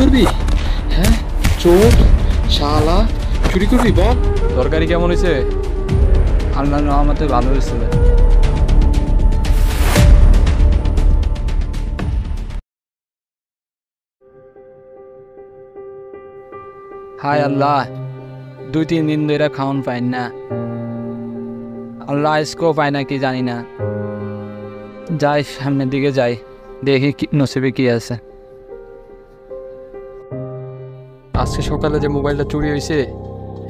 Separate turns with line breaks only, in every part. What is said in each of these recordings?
করবি? হ্যাঁ, চোর শালা, চুরি করবি বল।
তরকারি কেমন হয়েছে?
আল্লাহর রহমতে ভালো হয়েছে। হায় আল্লাহ, 2-3 দিন ধরে খাওন পাই না। আল্লাহ আজকেও পাই না কি জানি না। যাই সামনের দিকে যাই, দেখি কি নসিবে কি আছে।
আজকে সকালে যে মোবাইলটা চুরি হয়েছে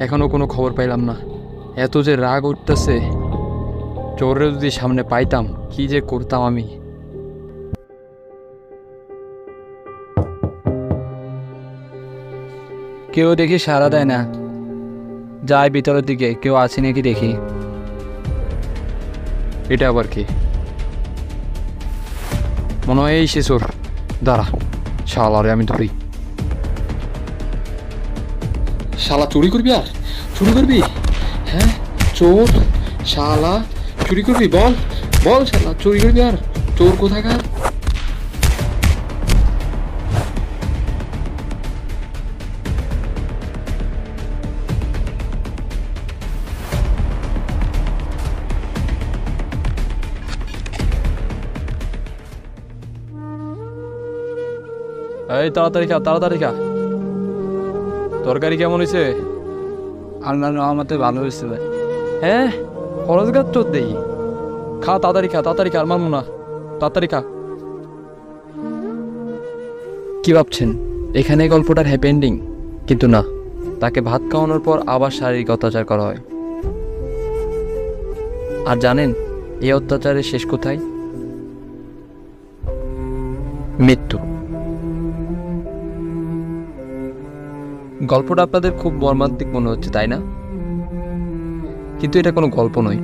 এখনো কোনো খবর পাইলাম না। এত যে রাগ উঠতেছে, চোরে যদি সামনে পাইতাম কি যে করতাম আমি।
কেউ দেখি সাড়া দেয় না, যাই ভিতরের দিকে কেউ আছে নাকি দেখি।
এটা আবার কি? মনে হয় এই সে চোর। দাঁড়া, শালারে আমি ধরি।
শালা চুরি করবি? আর চুরি করবি? হ্যাঁ, চোর শালা, চুরি করবি বল বল। শালা চুরি করবি? আর চোর কোথাকার?
এই তাড়াতাড়ি খা, তাড়াতাড়ি খা। তরকারি কেমন হয়েছে?
আল্লাহর রহমতে ভালো হয়েছে।
হ্যাঁ, খরচ গাছ চোর দেই। খা তাড়াতাড়ি খা, তাড়াতাড়ি খা, আর মানবো না, তাড়াতাড়ি খা। কি ভাবছেন এখানে গল্পটার হ্যাপি এন্ডিং? কিন্তু না, তাকে ভাত খাওয়ানোর পর আবার শারীরিক অত্যাচার করা হয়। আর জানেন এই অত্যাচারের শেষ কোথায়? মৃত্যু। গল্পটা আপনাদের খুব মর্মান্তিক মনে হচ্ছে, তাই না? কিন্তু এটা কোনো গল্প নয়,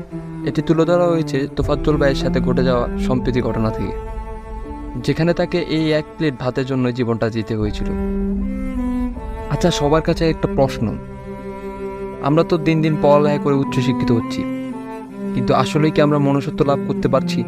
এটি তুলে ধরা হয়েছে তোফাজ্জল ভাইয়ের সাথে ঘটে যাওয়া সম্প্রীতি ঘটনা থেকে, যেখানে তাকে এই এক প্লেট ভাতের জন্য জীবনটা দিতে হয়েছিল। আচ্ছা, সবার কাছে একটা প্রশ্ন। আমরা তো দিন দিন পড়ালেখা করে উচ্চশিক্ষিত হচ্ছি, কিন্তু আসলেই কি আমরা মনুষ্যত্ব লাভ করতে পারছি?